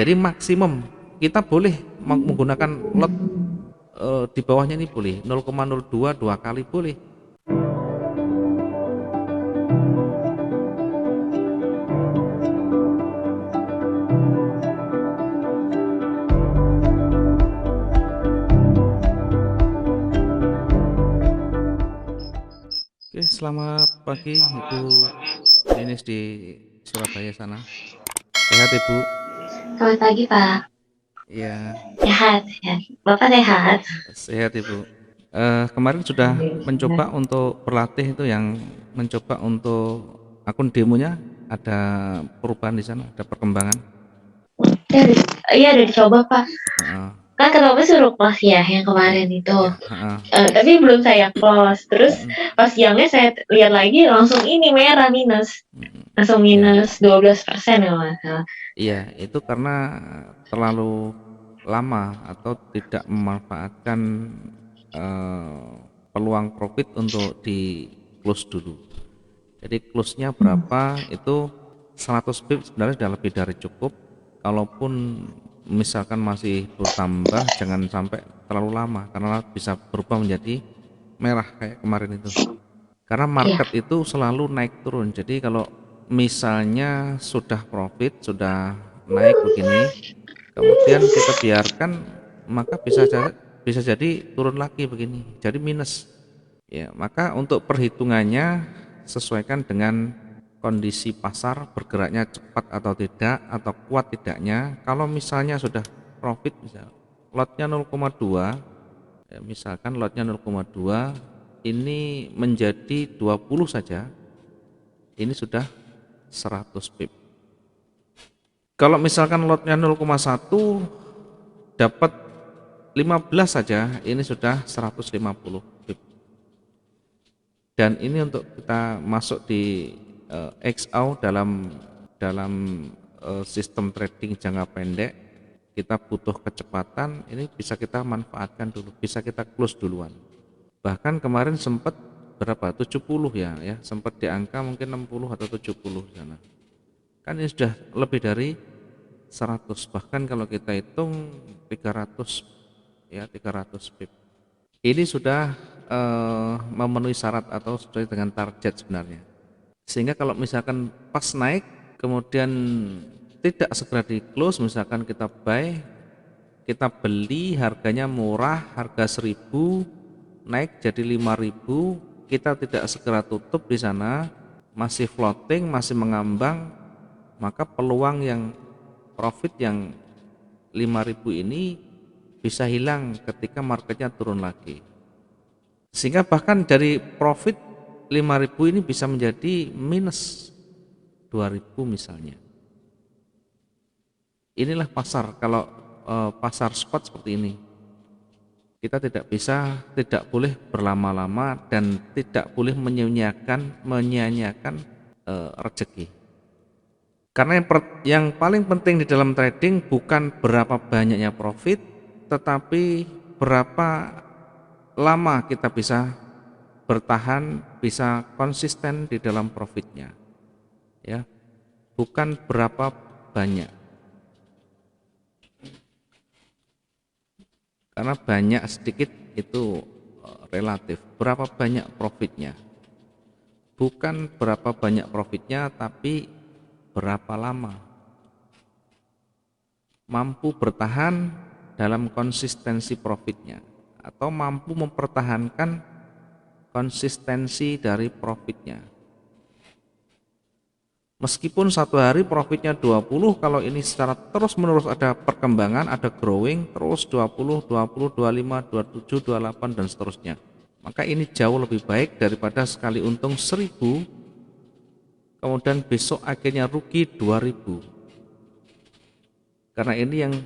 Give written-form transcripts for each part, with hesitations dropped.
Jadi maksimum kita boleh menggunakan lot di bawahnya ini boleh 0,02 dua kali boleh. Oke, selamat pagi Ibu Linis di Surabaya sana. Sehat Ibu? Selamat pagi, Pak. Iya, Sehat, sehat. Bapak sehat? sehat Ibu. Kemarin sudah Alhamdulillah. mencoba untuk berlatih itu yang mencoba untuk akun demonya, ada perubahan di sana, ada perkembangan. Ya, iya udah dicoba, Pak. Heeh, Kan kata Bapak suruh close ya yang kemarin itu. iya, heeh, Tapi belum saya close. Terus mm, pas siangnya saya lihat lagi langsung ini merah minus. Langsung iya, minus 12% ya, Mas. iya, itu karena terlalu lama atau tidak memanfaatkan eh, peluang profit untuk di close dulu. Jadi close-nya berapa itu 100 pip sebenarnya sudah lebih dari cukup. Kalaupun misalkan masih bertambah jangan sampai terlalu lama karena bisa berubah menjadi merah kayak kemarin itu. Karena Iya. market itu selalu naik turun. Jadi kalau misalnya sudah profit, sudah naik begini, kemudian kita biarkan maka bisa jadi turun lagi begini. Jadi minus. Ya, maka untuk perhitungannya sesuaikan dengan kondisi pasar bergeraknya cepat atau tidak atau kuat tidaknya. Kalau misalnya sudah profit misal lotnya 0,2, ya misalkan lotnya 0,2 ini menjadi 20 saja, ini sudah 100 pip. Kalau misalkan lotnya 0,1 dapat 15 saja, ini sudah 150 pip. Dan ini untuk kita masuk di XAU dalam dalam sistem trading jangka pendek, kita butuh kecepatan, ini bisa kita manfaatkan dulu, bisa kita close duluan. Bahkan kemarin sempat berapa? 70 ya, sempat di angka mungkin 60 atau 70 sana. Kan ini sudah lebih dari 100, bahkan kalau kita hitung 300, ya 300 pip. Ini sudah memenuhi syarat atau sesuai dengan target sebenarnya. Sehingga kalau misalkan pas naik kemudian tidak segera di close, misalkan kita buy, kita beli harganya murah, harga 1.000 naik jadi 5.000, kita tidak segera tutup di sana, masih floating, masih mengambang, maka peluang yang profit yang 5.000 ini bisa hilang ketika marketnya turun lagi. Sehingga bahkan dari profit 5.000 ini bisa menjadi minus 2.000 misalnya. Inilah pasar, kalau pasar spot seperti ini. Kita tidak boleh berlama-lama dan tidak boleh menyia-nyiakan rezeki. Karena yang paling penting di dalam trading bukan berapa banyaknya profit, tetapi berapa lama kita bisa bertahan, bisa konsisten di dalam profitnya, ya, bukan berapa banyak. Karena banyak sedikit itu relatif. Berapa banyak profitnya, bukan berapa banyak profitnya, tapi berapa lama mampu bertahan dalam konsistensi profitnya, atau mampu mempertahankan konsistensi dari profitnya. Meskipun satu hari profitnya 20, kalau ini secara terus menerus ada perkembangan, ada growing, terus 20, 20, 25, 27, 28 dan seterusnya, maka ini jauh lebih baik daripada sekali untung 1.000 kemudian besok akhirnya rugi 2.000. Karena ini yang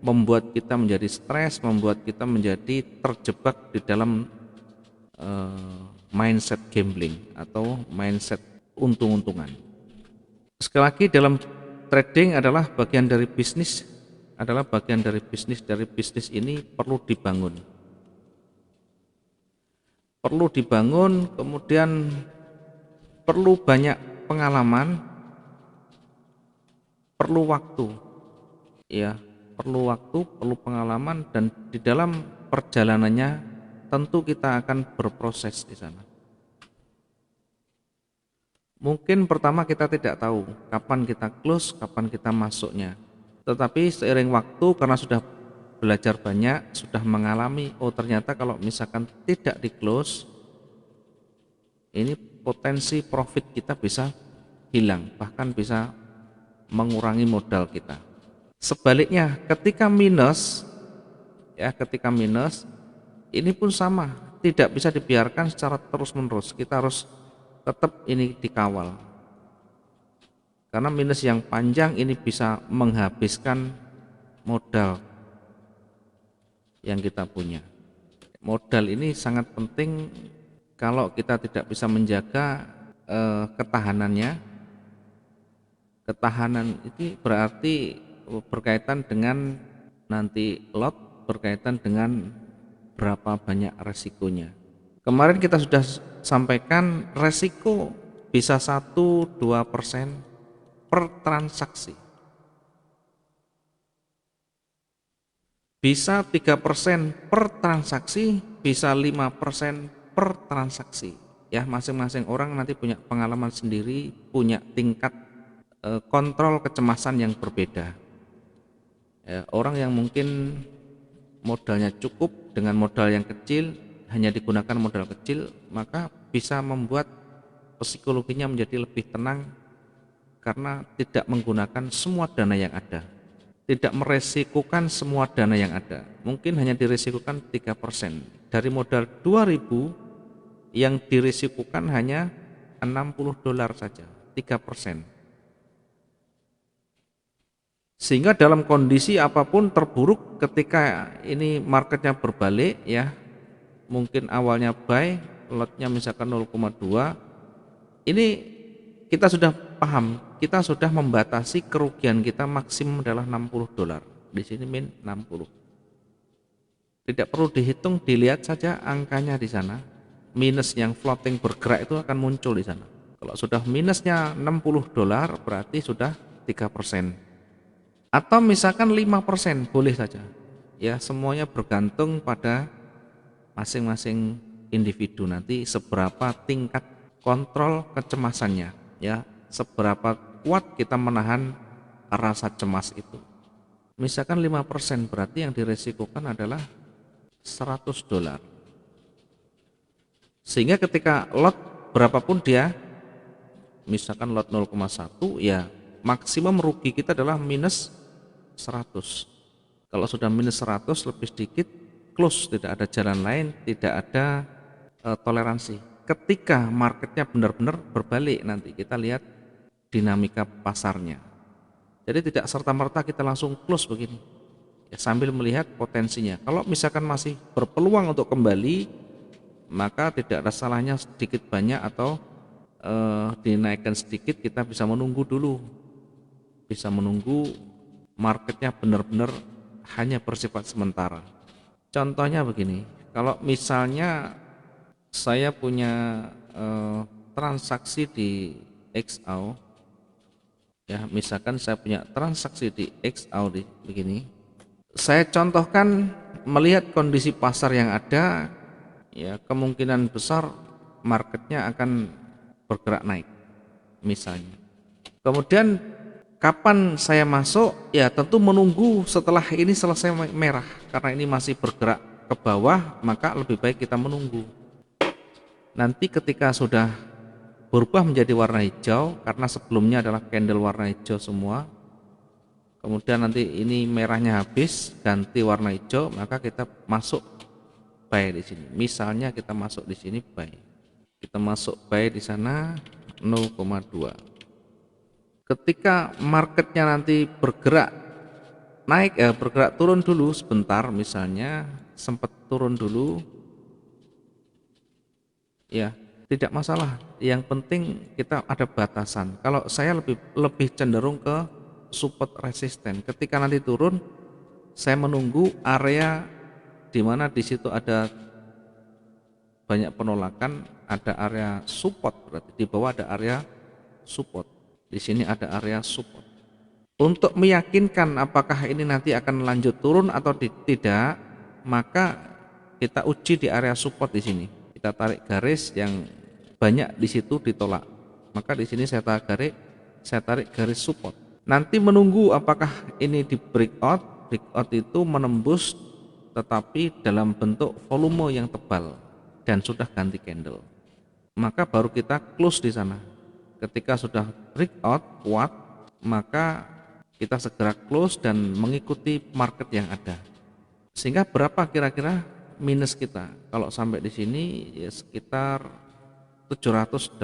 membuat kita menjadi stres, membuat kita menjadi terjebak di dalam mindset gambling atau mindset untung-untungan. Sekali lagi, dalam trading adalah bagian dari bisnis, dari bisnis ini perlu dibangun, kemudian perlu banyak pengalaman, perlu waktu. ya perlu waktu, perlu pengalaman, dan di dalam perjalanannya tentu kita akan berproses di sana. Mungkin pertama kita tidak tahu kapan kita close, kapan kita masuknya. Tetapi seiring waktu, karena sudah belajar banyak, sudah mengalami, oh ternyata kalau misalkan tidak di close, ini potensi profit kita bisa hilang, bahkan bisa mengurangi modal kita. Sebaliknya, ketika minus, ketika minus, ini pun sama, tidak bisa dibiarkan secara terus-menerus. Kita harus tetap ini dikawal. Karena minus yang panjang ini bisa menghabiskan modal yang kita punya. Modal ini sangat penting. Kalau kita tidak bisa menjaga ketahanannya, ketahanan itu berarti berkaitan dengan nanti lot, berkaitan dengan berapa banyak resikonya. Kemarin kita sudah sampaikan resiko bisa 1-2% per transaksi, bisa 3% per transaksi, bisa 5% per transaksi. Ya, masing-masing orang nanti punya pengalaman sendiri, punya tingkat kontrol kecemasan yang berbeda. Ya, orang yang mungkin modalnya cukup dengan modal yang kecil, hanya digunakan modal kecil, maka bisa membuat psikologinya menjadi lebih tenang karena tidak menggunakan semua dana yang ada, tidak meresikukan semua dana yang ada. Mungkin hanya diresikukan 3%. Dari modal 2.000 yang diresikukan hanya $60 saja, 3%. Sehingga dalam kondisi apapun terburuk, ketika ini marketnya berbalik, ya mungkin awalnya buy, lotnya misalkan 0,2, ini kita sudah paham, kita sudah membatasi kerugian kita maksimum adalah $60. Di sini min 60. Tidak perlu dihitung, dilihat saja angkanya di sana. Minus yang floating bergerak itu akan muncul di sana. Kalau sudah minusnya $60 berarti sudah 3%. Atau misalkan 5%, boleh saja. Ya, semuanya bergantung pada masing-masing individu nanti seberapa tingkat kontrol kecemasannya, ya, seberapa kuat kita menahan rasa cemas itu. Misalkan 5%, berarti yang diresikokan adalah $100. Sehingga ketika lot berapapun dia, misalkan lot 0,1, ya maksimum rugi kita adalah minus 100. Kalau sudah minus 100 lebih sedikit, close, tidak ada jalan lain, tidak ada toleransi. Ketika marketnya benar-benar berbalik, nanti kita lihat dinamika pasarnya. Jadi tidak serta-merta kita langsung close begini, ya, sambil melihat potensinya. Kalau misalkan masih berpeluang untuk kembali, maka tidak ada salahnya sedikit banyak atau dinaikkan sedikit, kita bisa menunggu dulu, bisa menunggu marketnya benar-benar hanya bersifat sementara. Contohnya begini, kalau misalnya saya punya transaksi di XAU, ya misalkan saya punya transaksi di XAU begini, saya contohkan melihat kondisi pasar yang ada, ya kemungkinan besar marketnya akan bergerak naik misalnya. Kemudian kapan saya masuk? Ya tentu menunggu setelah ini selesai merah, karena ini masih bergerak ke bawah, maka lebih baik kita menunggu. Nanti ketika sudah berubah menjadi warna hijau, karena sebelumnya adalah candle warna hijau semua, kemudian nanti ini merahnya habis, ganti warna hijau, maka kita masuk buy di sini. Misalnya kita masuk di sini buy, kita masuk buy di sana 0,2. Ketika marketnya nanti bergerak naik, bergerak turun dulu sebentar, misalnya sempat turun dulu, ya tidak masalah. Yang penting kita ada batasan. Kalau saya lebih cenderung ke support resisten. Ketika nanti turun, saya menunggu area di mana di situ ada banyak penolakan, ada area support, berarti di bawah ada area support. Di sini ada area support. Untuk meyakinkan apakah ini nanti akan lanjut turun atau tidak, maka kita uji di area support di sini. Kita tarik garis yang banyak di situ ditolak. Maka di sini saya tarik garis support. Nanti menunggu apakah ini di breakout. Breakout itu menembus tetapi dalam bentuk volume yang tebal dan sudah ganti candle. Maka baru kita close di sana. Ketika sudah breakout kuat, maka kita segera close dan mengikuti market yang ada. Sehingga berapa kira-kira minus kita? Kalau sampai di sini ya sekitar 788.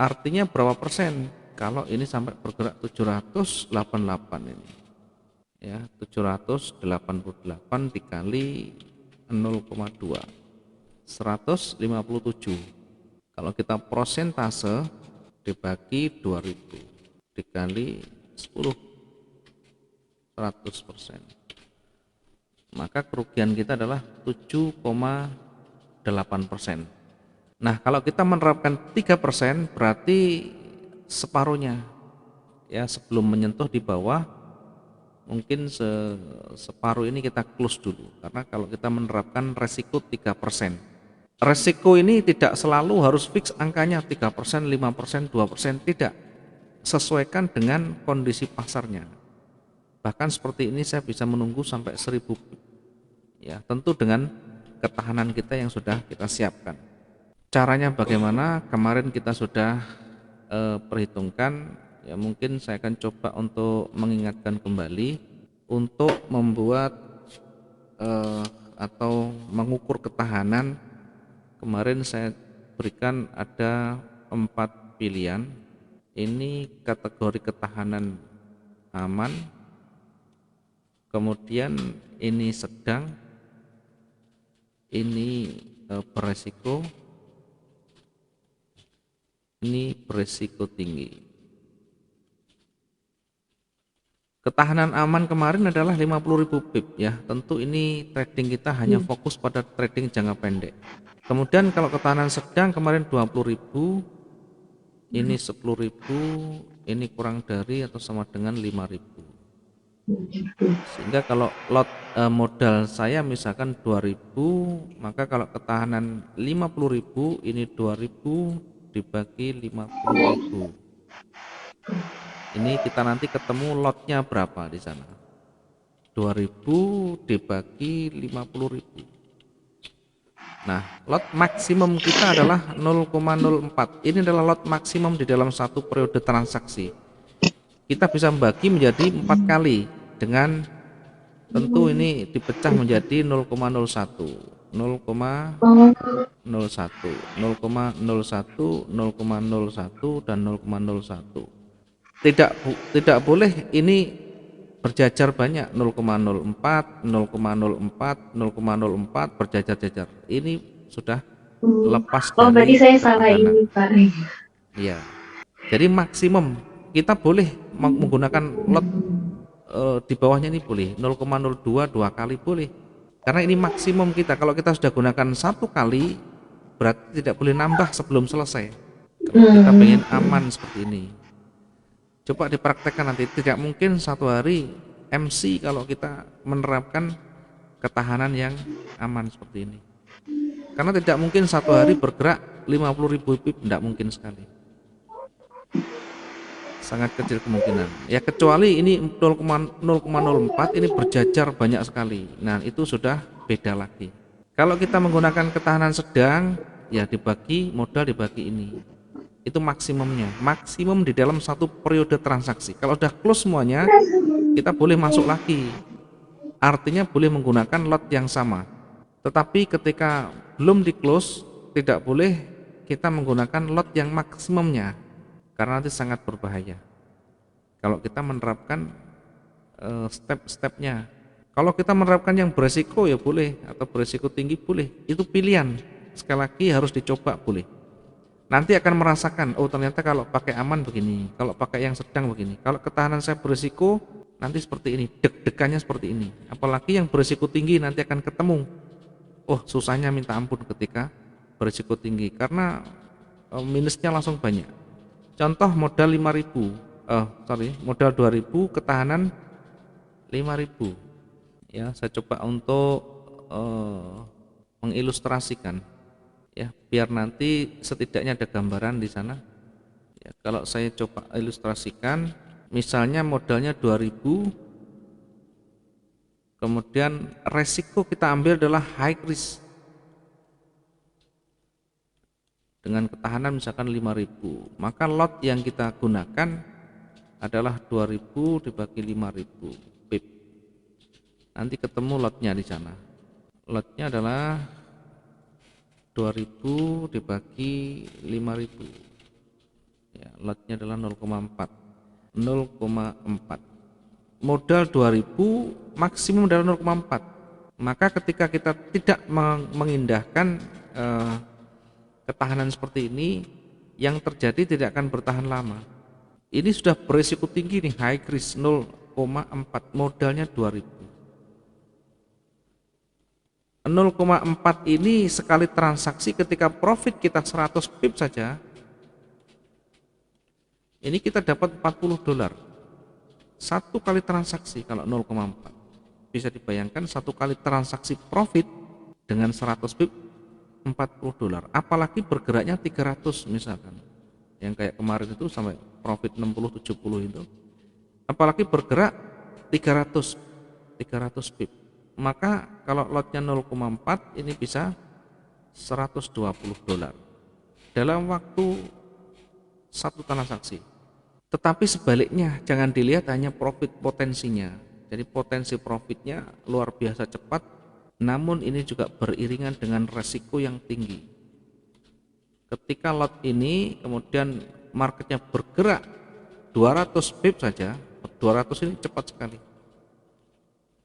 Artinya berapa persen? Kalau ini sampai bergerak 788 ini. Ya, 788 dikali 0,2. 157. Kalau kita prosentase dibagi 2000 dikali 10, 100%. Maka kerugian kita adalah 7,8%. Nah, kalau kita menerapkan 3% berarti separuhnya. Ya, sebelum menyentuh di bawah mungkin separuh ini kita close dulu. Karena kalau kita menerapkan resiko 3%. Resiko ini tidak selalu harus fix angkanya 3%, 5%, 2%, tidak. Sesuaikan dengan kondisi pasarnya. Bahkan seperti ini saya bisa menunggu sampai 1000 pip. Ya, tentu dengan ketahanan kita yang sudah kita siapkan. Caranya bagaimana? Kemarin kita sudah perhitungkan. Ya, mungkin saya akan coba untuk mengingatkan kembali untuk membuat atau mengukur ketahanan. Kemarin saya berikan ada 4 pilihan. Ini kategori ketahanan aman, kemudian ini sedang, ini beresiko, ini beresiko tinggi. Ketahanan aman kemarin adalah 50.000 pip ya. Tentu ini trading kita hanya fokus pada trading jangka pendek. Kemudian kalau ketahanan sedang kemarin 20.000, ini 10.000, ini kurang dari atau sama dengan 5.000. Sehingga kalau lot modal saya misalkan 2.000, maka kalau ketahanan 50.000 ini 2.000 dibagi 50.000. Ini kita nanti ketemu lotnya berapa di sana. 2.000 dibagi 50.000. Nah, lot maksimum kita adalah 0,04. Ini adalah lot maksimum di dalam satu periode transaksi. Kita bisa membagi menjadi 4 kali dengan tentu ini dipecah menjadi 0,01, 0,01, 0,01, 0,01 dan 0,01. Tidak boleh ini berjajar banyak 0,04, 0,04, 0,04 berjajar-jajar. Ini sudah lepas Oh, berarti dari saya salah ketahanan. ini, Pak. Iya. Jadi maksimum kita boleh menggunakan lot di bawahnya ini boleh 0,02 2 kali boleh. Karena ini maksimum kita. Kalau kita sudah gunakan 1 kali berarti tidak boleh nambah sebelum selesai. Kalau kita pengen aman seperti ini. Coba dipraktekkan nanti, tidak mungkin satu hari MC kalau kita menerapkan ketahanan yang aman seperti ini. Karena tidak mungkin satu hari bergerak 50.000 pip, tidak mungkin sekali. Sangat kecil kemungkinan. Ya kecuali ini 0,04 ini berjajar banyak sekali. Nah, itu sudah beda lagi. Kalau kita menggunakan ketahanan sedang, ya dibagi modal dibagi ini. Itu maksimumnya, maksimum di dalam satu periode transaksi. Kalau udah close semuanya, kita boleh masuk lagi, artinya boleh menggunakan lot yang sama. Tetapi ketika belum di close, tidak boleh kita menggunakan lot yang maksimumnya, karena nanti sangat berbahaya kalau kita menerapkan step-stepnya. Kalau kita menerapkan yang beresiko ya boleh, atau beresiko tinggi boleh, itu pilihan. Sekali lagi harus dicoba boleh. Nanti akan merasakan, oh ternyata kalau pakai aman begini, kalau pakai yang sedang begini, kalau ketahanan saya berisiko nanti seperti ini, deg-degannya seperti ini. Apalagi yang berisiko tinggi nanti akan ketemu, oh susahnya minta ampun ketika berisiko tinggi, karena minusnya langsung banyak. Contoh modal 5.000, sorry, modal 2000, ketahanan 5000. Ya, saya coba untuk mengilustrasikan ya, biar nanti setidaknya ada gambaran di sana. Ya, kalau saya coba ilustrasikan, misalnya modalnya 2000, kemudian resiko kita ambil adalah high risk dengan ketahanan misalkan 5000, maka lot yang kita gunakan adalah 2000 dibagi 5000 pip. Nanti ketemu lotnya di sana. Lotnya adalah 2000 dibagi 5000. Ya, lotnya adalah 0,4. 0,4. Modal 2000, maksimum adalah 0,4. Maka ketika kita tidak mengindahkan ketahanan seperti ini, yang terjadi tidak akan bertahan lama. Ini sudah berisiko tinggi nih, high risk 0,4, modalnya 2000. 0,4 ini sekali transaksi ketika profit kita 100 pip saja, ini kita dapat 40 dolar. Satu kali transaksi kalau 0,4. Bisa dibayangkan satu kali transaksi profit dengan 100 pip 40 dolar. Apalagi bergeraknya 300 misalkan. Yang kayak kemarin itu sampai profit 60-70 itu. Apalagi bergerak 300 pip. Maka kalau lotnya 0,4 ini bisa 120 dolar dalam waktu satu transaksi. Tetapi sebaliknya, jangan dilihat hanya profit potensinya. Jadi potensi profitnya luar biasa cepat, namun ini juga beriringan dengan resiko yang tinggi. Ketika lot ini kemudian marketnya bergerak 200 pip saja, 200 ini cepat sekali,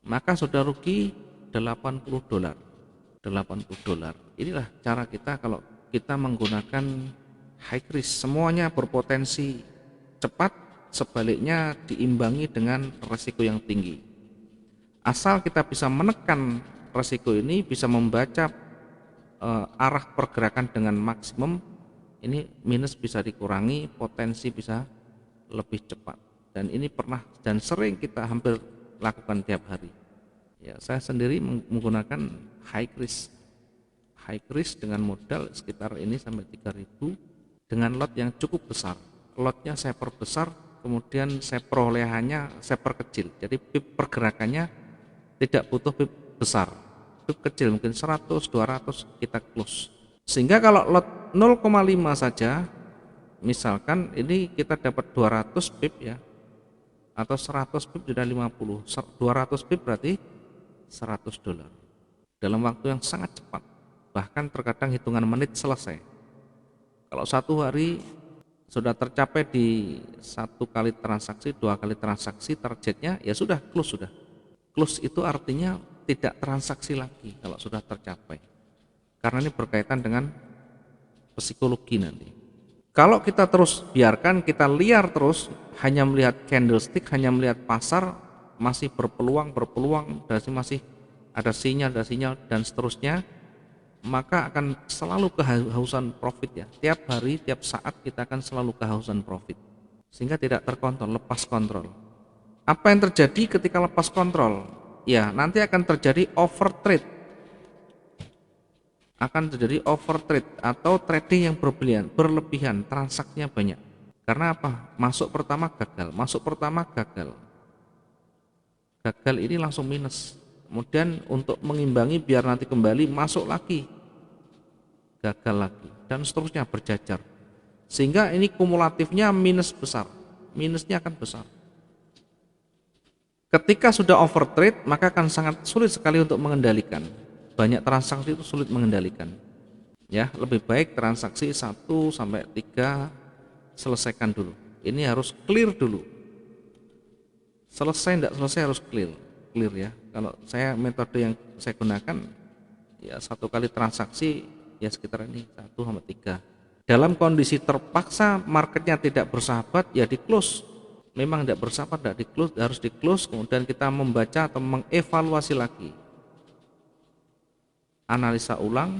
maka sudah rugi 80 dolar. 80 dolar. Inilah cara kita kalau kita menggunakan high risk, semuanya berpotensi cepat, sebaliknya diimbangi dengan risiko yang tinggi. Asal kita bisa menekan risiko ini, bisa membaca arah pergerakan dengan maksimum, ini minus bisa dikurangi, potensi bisa lebih cepat. Dan ini pernah dan sering kita hampir lakukan tiap hari. Ya, saya sendiri menggunakan high risk dengan modal sekitar ini sampai 3000 dengan lot yang cukup besar. Lotnya saya perbesar, kemudian saya perolehannya saya perkecil. Jadi pip pergerakannya tidak butuh pip besar, pip kecil mungkin 100, 200 kita close. Sehingga kalau lot 0,5 saja, misalkan ini kita dapat 200 pip ya, atau 100 pip sudah 50, 200 pip berarti 100 dolar dalam waktu yang sangat cepat, bahkan terkadang hitungan menit selesai. Kalau satu hari sudah tercapai di satu kali transaksi, dua kali transaksi, targetnya ya sudah close. Sudah close itu artinya tidak transaksi lagi kalau sudah tercapai, karena ini berkaitan dengan psikologi nanti. Kalau kita terus biarkan, kita liar terus, hanya melihat candlestick, hanya melihat pasar masih berpeluang, dan masih ada sinyal dan seterusnya, maka akan selalu kehausan profit ya. Tiap hari, tiap saat kita akan selalu kehausan profit, sehingga tidak terkontrol, lepas kontrol. Apa yang terjadi ketika lepas kontrol? Ya, nanti akan terjadi overtrade. Akan terjadi overtrade atau trading yang berlebihan, transaksinya banyak. Karena apa? Masuk pertama gagal. Gagal ini langsung minus. Kemudian untuk mengimbangi biar nanti kembali masuk lagi, gagal lagi, dan seterusnya berjajar. Sehingga ini kumulatifnya minus besar, minusnya akan besar. Ketika sudah overtrade, maka akan sangat sulit sekali untuk mengendalikan. Banyak transaksi itu sulit mengendalikan. Ya, lebih baik transaksi 1 sampai 3 selesaikan dulu. Ini harus clear dulu. Selesai enggak selesai harus clear ya. Kalau saya metode yang saya gunakan ya satu kali transaksi ya sekitar ini 1 sampai 3. Dalam kondisi terpaksa marketnya tidak bersahabat ya di close. Memang tidak bersahabat, tidak di close, harus di close. Kemudian kita membaca atau mengevaluasi lagi, analisa ulang,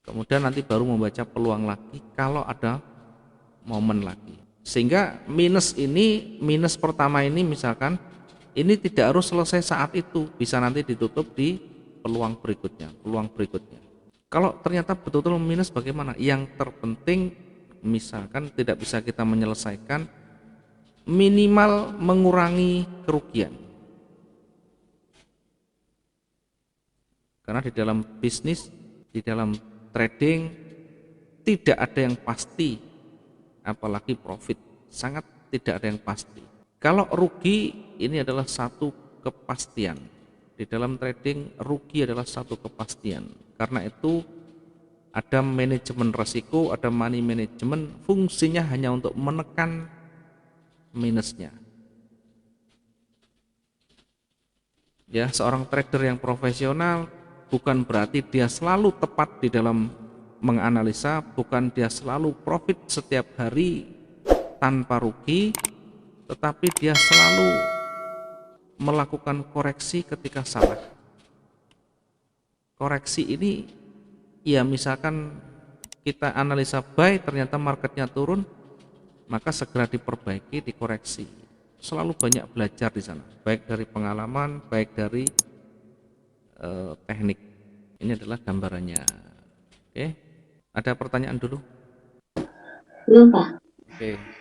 kemudian nanti baru membaca peluang lagi kalau ada momen lagi. Sehingga minus ini, minus pertama ini misalkan ini tidak harus selesai saat itu, bisa nanti ditutup di peluang berikutnya, peluang berikutnya. Kalau ternyata betul-betul minus bagaimana? Yang terpenting misalkan tidak bisa kita menyelesaikan, minimal mengurangi kerugian. Karena di dalam bisnis, di dalam trading tidak ada yang pasti, apalagi profit, sangat tidak ada yang pasti. Kalau rugi ini adalah satu kepastian. Di dalam trading rugi adalah satu kepastian. Karena itu ada manajemen risiko, ada money management, fungsinya hanya untuk menekan minusnya. Ya, seorang trader yang profesional bukan berarti dia selalu tepat di dalam menganalisa, bukan dia selalu profit setiap hari tanpa rugi, tetapi dia selalu melakukan koreksi ketika salah. Koreksi ini ya misalkan kita analisa buy ternyata marketnya turun, maka segera diperbaiki, dikoreksi. Selalu banyak belajar di sana, baik dari pengalaman, baik dari teknik. Ini adalah gambarannya. Oke, ada pertanyaan dulu? Belum, Pak. Oke.